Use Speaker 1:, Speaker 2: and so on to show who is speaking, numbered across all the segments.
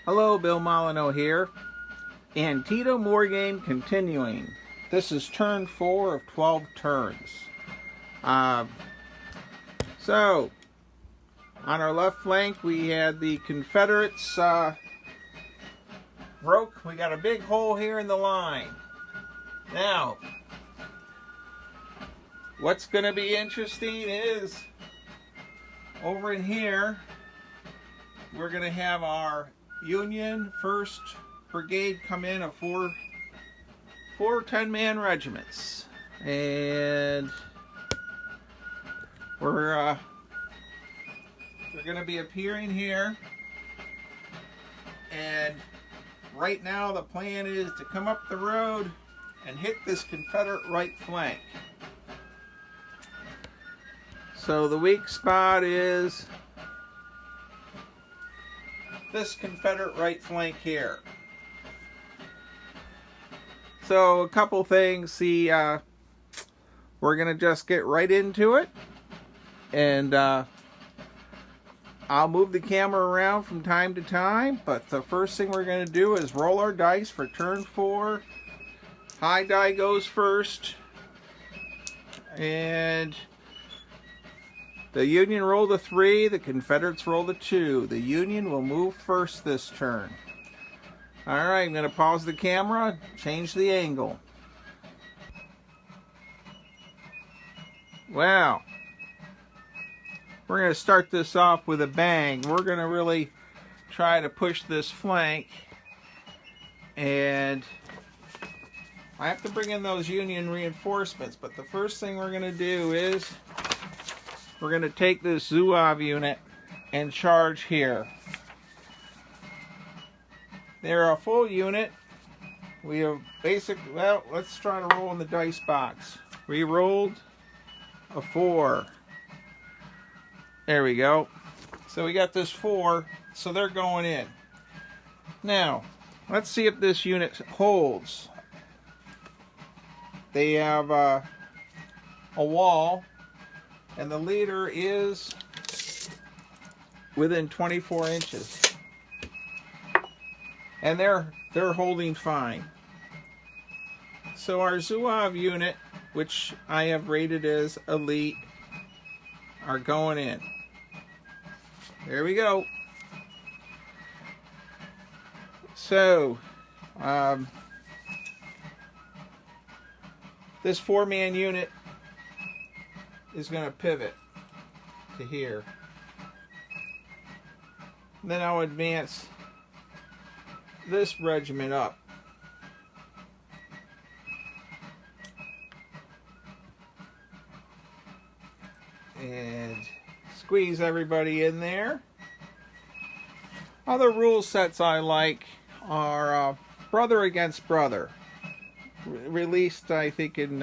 Speaker 1: Hello, Bill Molyneux here. Antietam war game continuing. This is turn 4 of 12 turns. So, on our left flank we had the Confederates broke. We got a big hole here in the line. Now, what's going to be interesting is over in here we're going to have our Union 1st Brigade come in of four 10-man regiments, and they're going to be appearing here. And right now the plan is to come up the road and hit this Confederate right flank. So the weak spot is this Confederate right flank here. So a couple things. We're gonna just get right into it, and I'll move the camera around from time to time, but the first thing we're gonna do is roll our dice for turn 4. High die goes first, and the Union rolled a 3, the Confederates rolled a 2. The Union will move first this turn. Alright, I'm going to pause the camera, change the angle. Well, we're going to start this off with a bang. We're going to really try to push this flank, and I have to bring in those Union reinforcements, but the first thing we're going to do is we're going to take this Zouave unit and charge here. They're a full unit. We have well, let's try to roll in the dice box. We rolled a 4. There we go. So we got this 4, so they're going in. Now, let's see if this unit holds. They have a wall, and the leader is within 24 inches. And they're holding fine. So our Zouave unit, which I have rated as elite, are going in. There we go. So, this 4-man unit is going to pivot to here. And then I'll advance this regiment up. And squeeze everybody in there. Other rule sets I like are brother against brother. Released, I think, in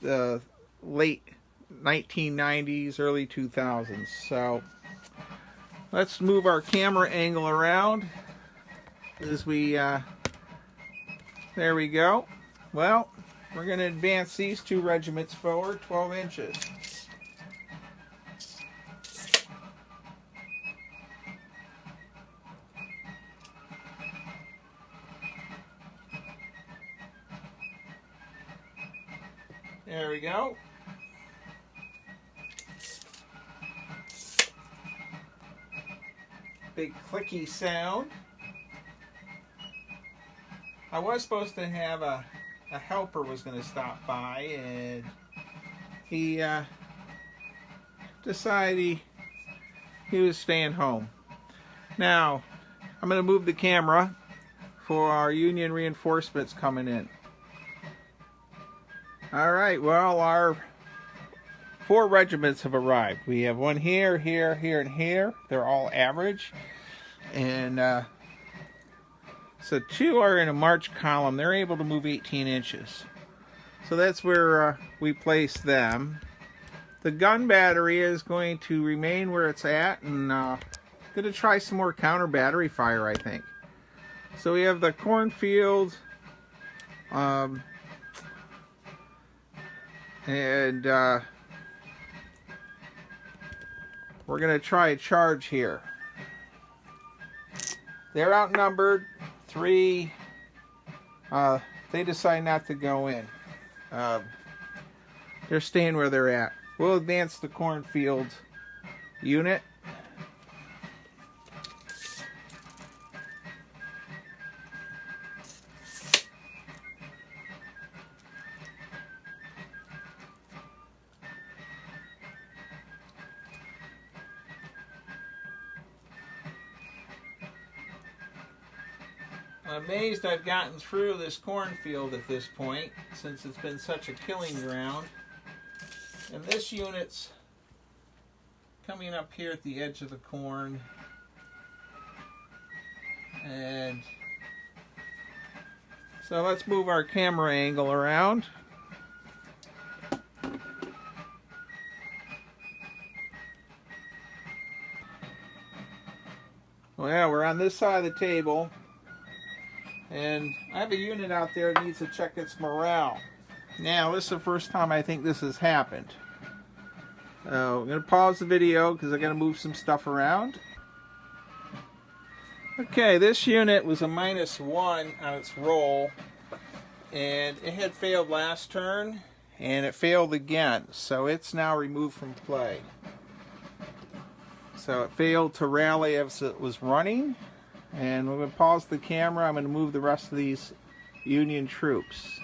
Speaker 1: the late 1990s, early 2000s. So let's move our camera angle around as we there we go. Well, we're going to advance these 2 regiments forward 12 inches. There we go. Big clicky sound. I was supposed to have a helper was going to stop by, and he decided he was staying home. Now, I'm going to move the camera for our Union reinforcements coming in. Alright, well, our 4 regiments have arrived. We have one here, here, here, and here. They're all average. And so 2 are in a march column. They're able to move 18 inches. So that's where we place them. The gun battery is going to remain where it's at, and going to try some more counter battery fire, I think. So we have the cornfield, and we're going to try a charge here. they're outnumbered. 3, they decide not to go in. They're staying where they're at. We'll advance the cornfield unit. I'm amazed I've gotten through this cornfield at this point, since it's been such a killing ground. And this unit's coming up here at the edge of the corn. And so let's move our camera angle around. Well, yeah, we're on this side of the table. And I have a unit out there that needs to check its morale. Now, this is the first time I think this has happened. I'm going to pause the video because I'm going to move some stuff around. Okay, this unit was a -1 on its roll. And it had failed last turn. And it failed again. So it's now removed from play. So it failed to rally as it was running. And we're going to pause the camera. I'm going to move the rest of these Union troops.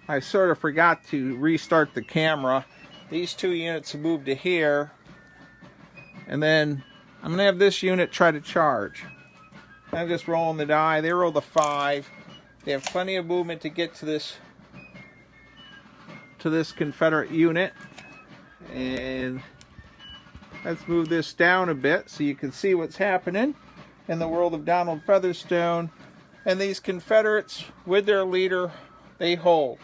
Speaker 1: I sort of forgot to restart the camera. These 2 units have moved to here. And then I'm going to have this unit try to charge. I'm just rolling the die. They rolled a 5. They have plenty of movement to get to this Confederate unit. And let's move this down a bit so you can see what's happening in the world of Donald Featherstone. And these Confederates, with their leader, they hold.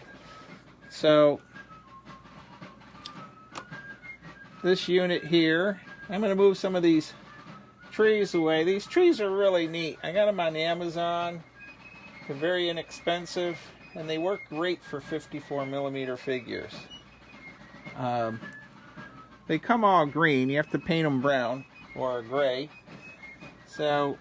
Speaker 1: So this unit here, I'm going to move some of these trees away. These trees are really neat. I got them on Amazon. They're very inexpensive, and they work great for 54mm figures. They come all green. You have to paint them brown or gray. So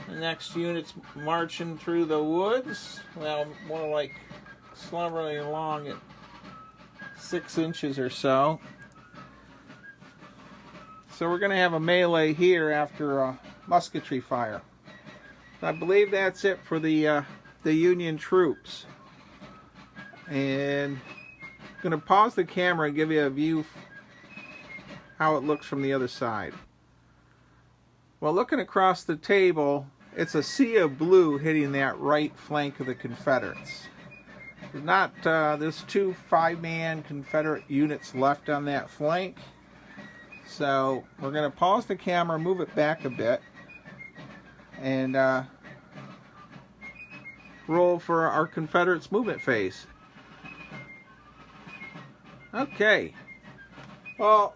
Speaker 1: the next unit's marching through the woods. Well, more like slumbering along at 6 inches or so. So we're going to have a melee here after musketry fire. I believe that's it for the Union troops. And I'm going to pause the camera and give you a view how it looks from the other side. Well, looking across the table, it's a sea of blue hitting that right flank of the Confederates. There's not, there's 2 5-man Confederate units left on that flank. So we're going to pause the camera, move it back a bit, and roll for our Confederates movement phase. Okay. Well,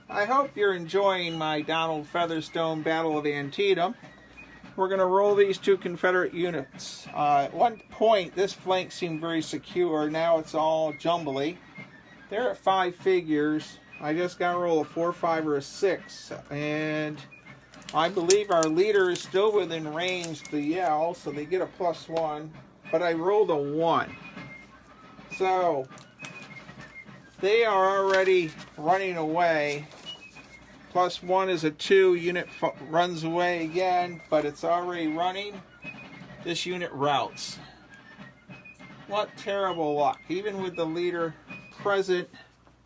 Speaker 1: I hope you're enjoying my Donald Featherstone Battle of Antietam. We're going to roll these 2 Confederate units. At one point, this flank seemed very secure. Now it's all jumbly. They're at 5 figures. I just got to roll a 4, 5, or a 6. And I believe our leader is still within range to yell, so they get a +1. But I rolled a 1. So they are already running away. +1 is a 2. Unit runs away again, but it's already running. This unit routs. What terrible luck. Even with the leader present,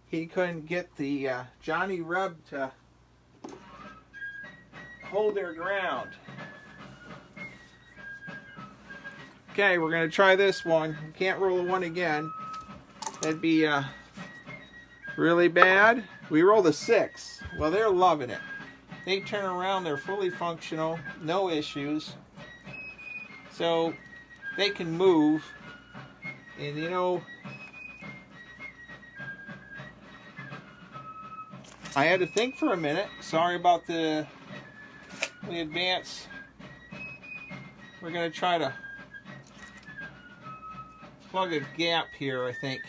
Speaker 1: he couldn't get the Johnny Reb to hold their ground. Okay, we're going to try this one. Can't roll a 1 again. That'd be really bad. We rolled a 6. Well, they're loving it. They turn around, they're fully functional, no issues. So they can move. And you know, I had to think for a minute. Sorry about the advance. We're going to try to plug a gap here, I think.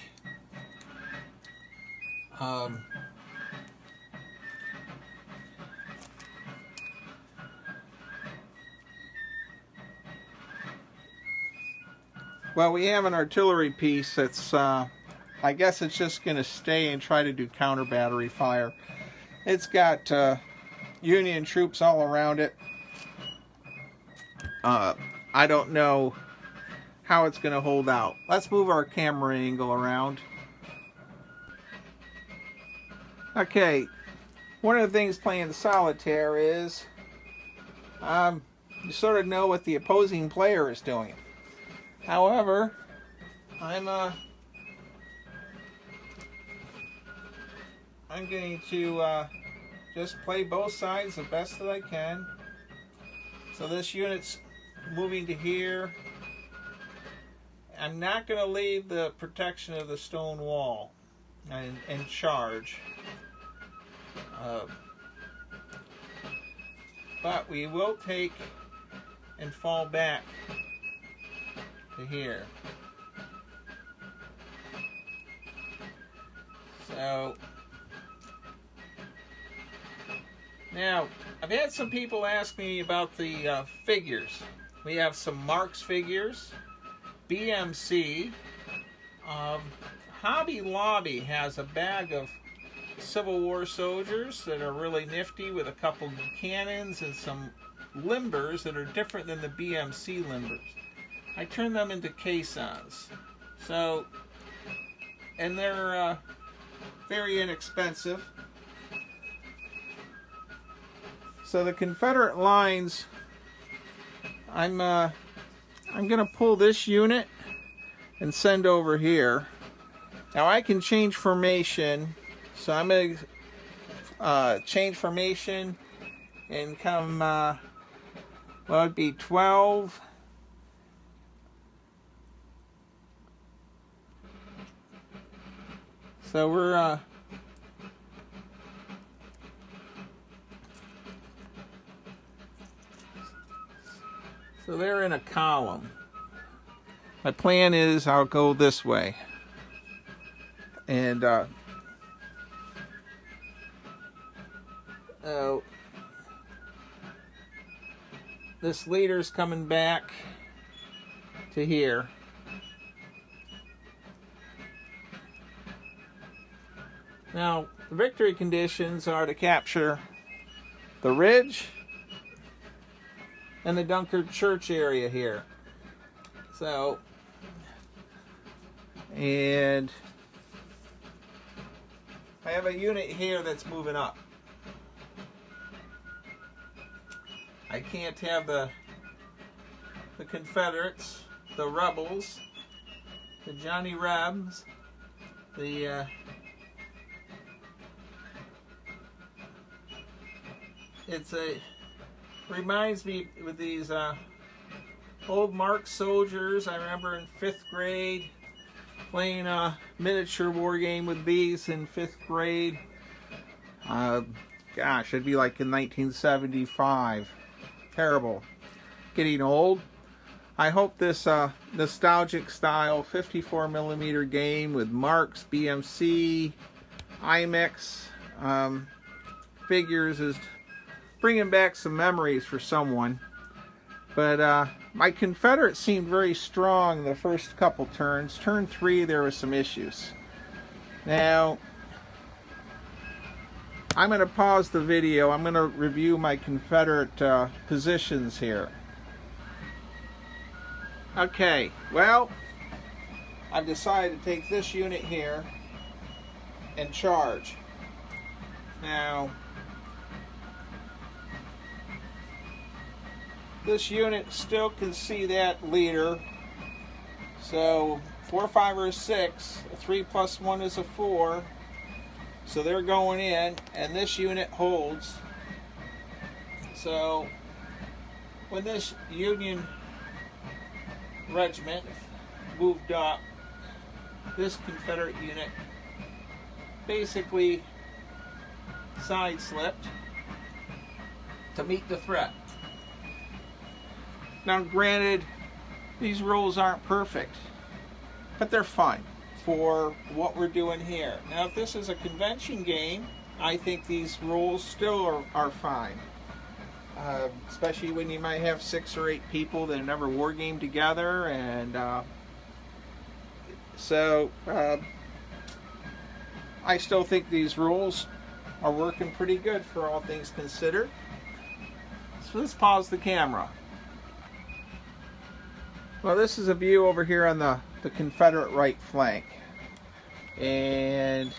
Speaker 1: Well, we have an artillery piece that's, I guess it's just going to stay and try to do counter battery fire. It's got Union troops all around it. I don't know how it's going to hold out. Let's move our camera angle around. Okay, one of the things playing solitaire is you sort of know what the opposing player is doing. However, I'm going to just play both sides the best that I can. So this unit's moving to here. I'm not going to leave the protection of the stone wall and charge. But we will take and fall back to here. So now I've had some people ask me about the figures. We have some Marx figures, BMC. Hobby Lobby has a bag of Civil War soldiers that are really nifty with a couple cannons and some limbers that are different than the BMC limbers. I turn them into caissons. So, and they're very inexpensive. So the Confederate lines, I'm gonna pull this unit and send over here. Now I can change formation, so I'm gonna change formation and come, well, it'd be 12. So we're so they're in a column. My plan is I'll go this way, and this leader's coming back to here. Now, the victory conditions are to capture the ridge and the Dunkard Church area here. So, and I have a unit here that's moving up. I can't have the Confederates, the rebels, the Johnny Rebs, the reminds me with these old Marx soldiers. I remember in 5th grade playing a miniature war game with these in 5th grade. Gosh, it'd be like in 1975. Terrible. Getting old. I hope this nostalgic style 54mm game with Marx, BMC, IMEX figures is bringing back some memories for someone. But my Confederates seemed very strong the first couple turns. Turn 3, there were some issues. Now, I'm going to pause the video. I'm going to review my Confederate positions here. Okay, well, I've decided to take this unit here and charge. Now, this unit still can see that leader. So 4, 5, or 6. A 3 plus 1 is a 4. So they're going in, and this unit holds. So when this Union regiment moved up, this Confederate unit basically side-slipped to meet the threat. Now, granted, these rules aren't perfect. but they're fun for what we're doing here. Now, if this is a convention game, I think these rules still are fine. Especially when you might have 6 or 8 people that have never wargamed together, and so I still think these rules are working pretty good for all things considered. So let's pause the camera. Well, this is a view over here on the Confederate right flank, and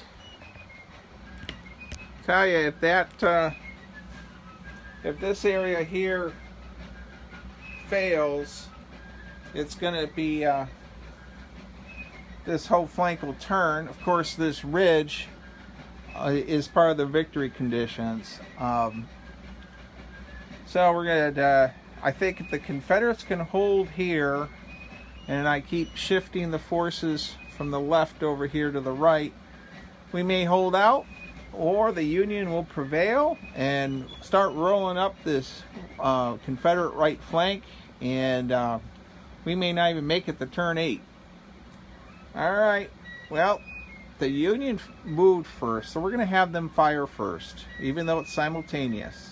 Speaker 1: tell you, if this area here fails, it's going to be this whole flank will turn. Of course, this ridge is part of the victory conditions. So we're going to, I think if the Confederates can hold here, and I keep shifting the forces from the left over here to the right, we may hold out, or the Union will prevail and start rolling up this Confederate right flank, and we may not even make it to turn 8. Alright, well, the Union moved first, so we're going to have them fire first, even though it's simultaneous.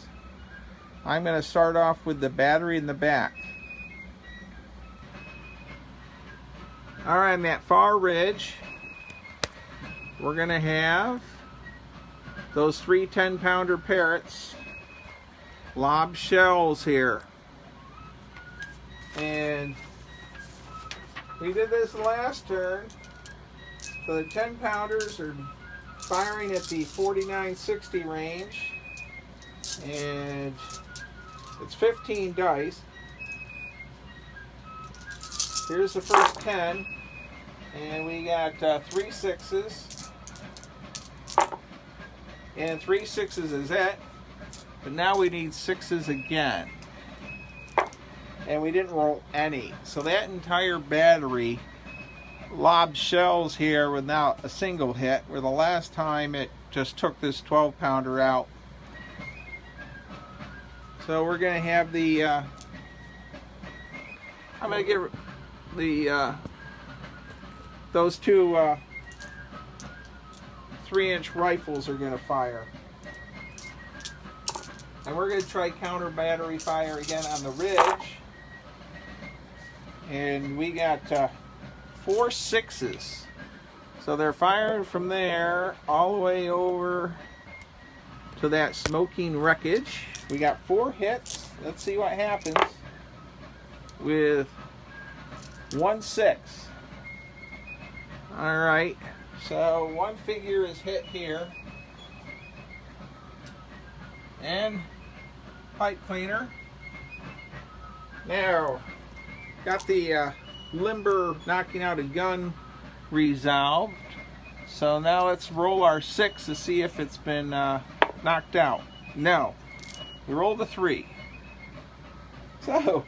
Speaker 1: I'm going to start off with the battery in the back. Alright, on that far ridge, we're going to have those 3 10-pounder Parrots lob shells here. And we did this last turn. So the 10-pounders are firing at the 49-60 range. And it's 15 dice. Here's the first 10. And we got 3 6s. And 3 6s is it. But now we need 6s again. And we didn't roll any. So that entire battery lobbed shells here without a single hit, where the last time it just took this 12-pounder out. So we're going to have the I'm going to give the those 2 3-inch rifles are going to fire. And we're going to try counter battery fire again on the ridge. And we got 4 6s. So they're firing from there all the way over to that smoking wreckage. We got 4 hits. Let's see what happens with 1 6. Alright, so 1 figure is hit here. And pipe cleaner. Now, got the limber knocking out a gun resolved. So now let's roll our 6 to see if it's been knocked out. No. We rolled a 3. So,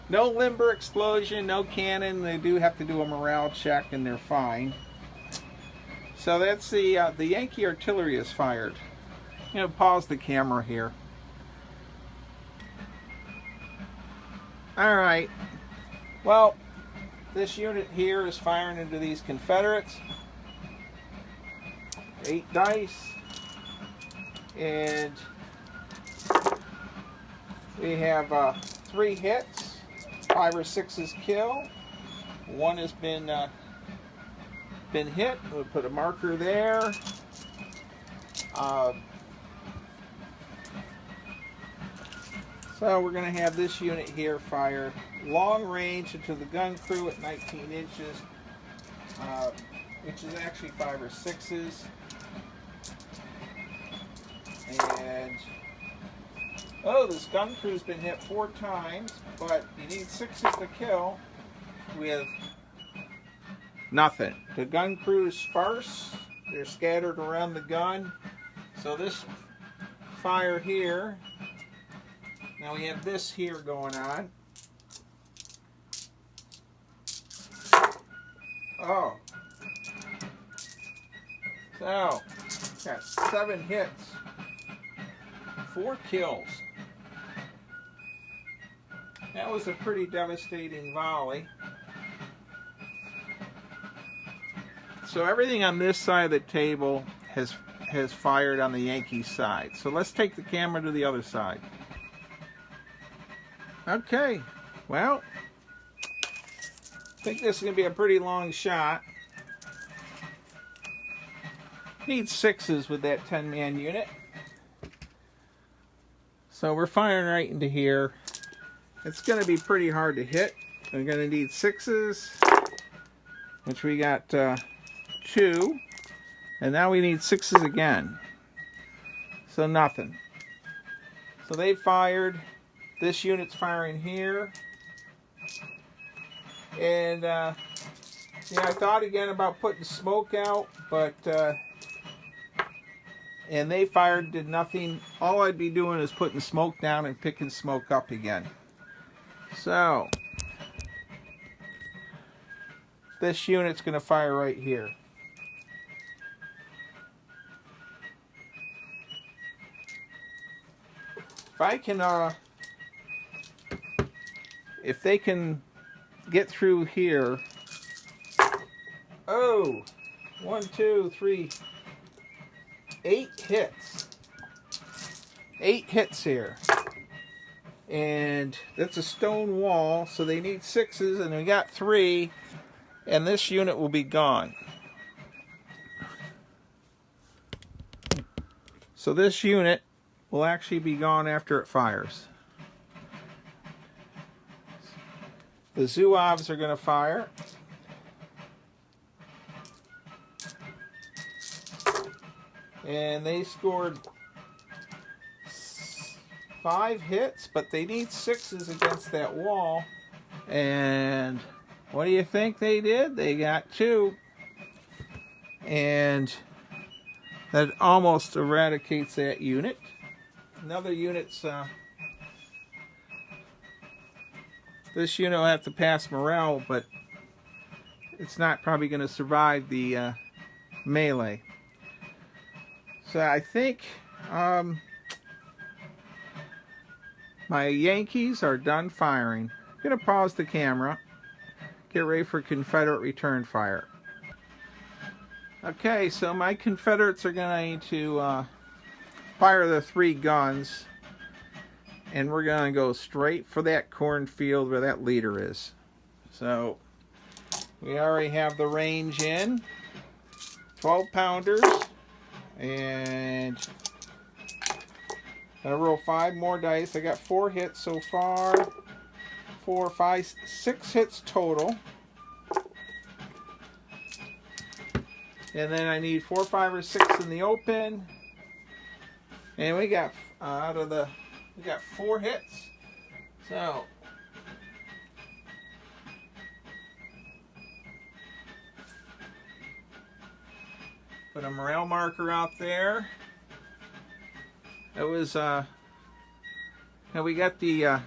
Speaker 1: no limber explosion, no cannon. They do have to do a morale check and they're fine. So that's the Yankee artillery is fired. You know, pause the camera here. Alright. Well, this unit here is firing into these Confederates. 8 dice. And we have 3 hits. 5 or 6s kill. 1 has been hit. We'll put a marker there. So we're going to have this unit here fire long range into the gun crew at 19 inches, which is actually 5 or 6s. And, oh, this gun crew's been hit 4 times, but you need 6s to kill with nothing. The gun crew is sparse. They're scattered around the gun. So this fire here, now we have this here going on. Oh. So, got 7 hits. 4 kills. That was a pretty devastating volley. So everything on this side of the table has fired on the Yankee side. So let's take the camera to the other side. Okay, well, I think this is going to be a pretty long shot. Need 6s with that 10-man unit. So we're firing right into here. It's going to be pretty hard to hit. We're going to need 6s, which we got 2. And now we need 6s again. So nothing. So they fired. This unit's firing here. And yeah, I thought again about putting smoke out, but and they fired, did nothing. All I'd be doing is putting smoke down and picking smoke up again. So this unit's going to fire right here. If I can, if they can get through here. Oh, 1, 2, 3, 8 hits. 8 hits here. And that's a stone wall, so they need 6s, and we got 3, and this unit will be gone. So this unit will actually be gone after it fires. The Zouaves are going to fire. And they scored 5 hits, but they need 6s against that wall. And what do you think they did? They got 2. And that almost eradicates that unit. Another unit's... this unit will have to pass morale, but it's not probably going to survive the melee. So I think my Yankees are done firing. I'm going to pause the camera, get ready for Confederate return fire. Okay, so my Confederates are going to fire the 3 guns, and we're going to go straight for that cornfield where that leader is. So we already have the range in, 12 pounders, and I roll 5 more dice. I got 4 hits so far. 4, 5, 6 hits total. And then I need 4, 5, or 6 in the open. And we got we got 4 hits. So put a morale marker out there. It was now we got the I'm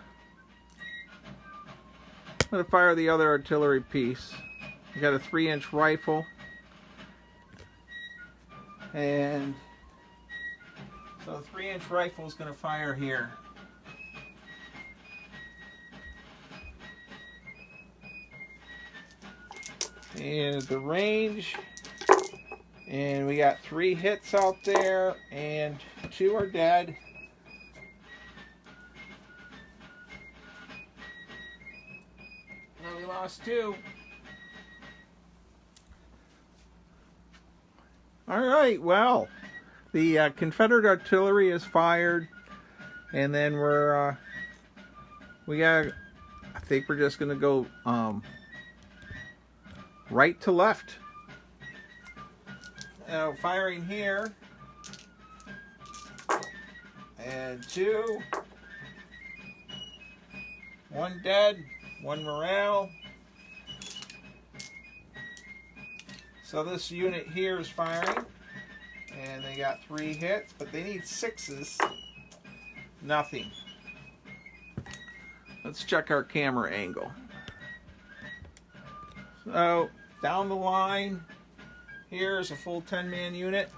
Speaker 1: gonna fire the other artillery piece. We got a 3-inch rifle, and so the 3-inch rifle is gonna fire here. And the range, and we got 3 hits out there, and 2 are dead. And we lost 2. All right, well, the Confederate artillery is fired, and then I think we're just gonna go right to left. Now firing here, and 2, 1 dead, 1 morale. So this unit here is firing, and they got 3 hits, but they need 6s. Nothing. Let's check our camera angle. So down the line, here's a full 10-man unit.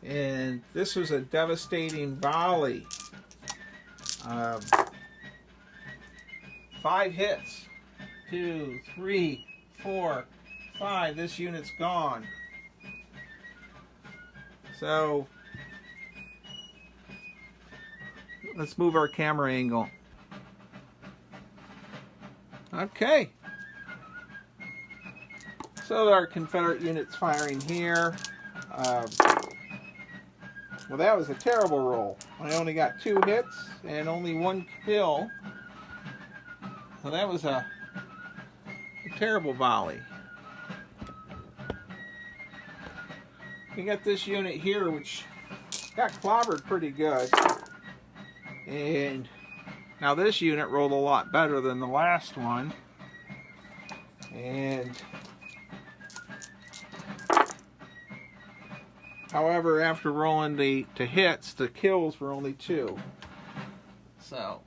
Speaker 1: And this was a devastating volley. 5 hits. 2, 3, 4, 5. This unit's gone. So let's move our camera angle. Okay. So our Confederate unit's firing here. Well, that was a terrible roll. I only got 2 hits and only 1 kill. So that was a terrible volley. We got this unit here, which got clobbered pretty good. And now this unit rolled a lot better than the last one. And however, after rolling to hits, the kills were only 2. So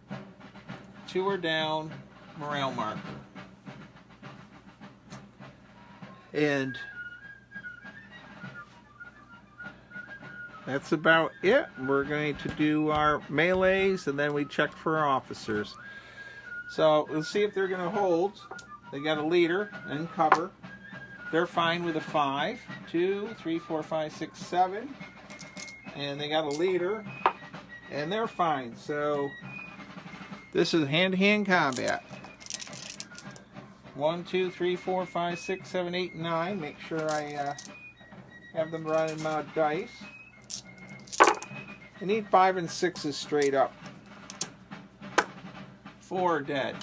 Speaker 1: 2 are down, morale marker. And that's about it. We're going to do our melees and then we check for our officers. So let's see if they're going to hold. They got a leader and cover. They're fine with a 5. 2, 3, 4, 5, 6, 7. And they got a leader and they're fine. So this is hand-to-hand combat. 1, 2, 3, 4, 5, 6, 7, 8, 9. Make sure I have them running my dice. I need 5 and 6s straight up. 4 are dead.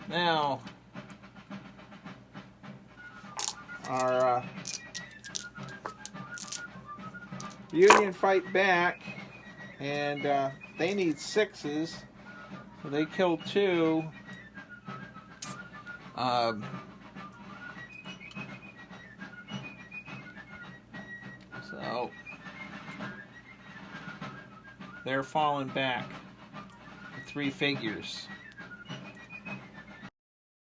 Speaker 1: Now, our Union fight back, and they need 6s. So they killed 2. So they're falling back 3 figures.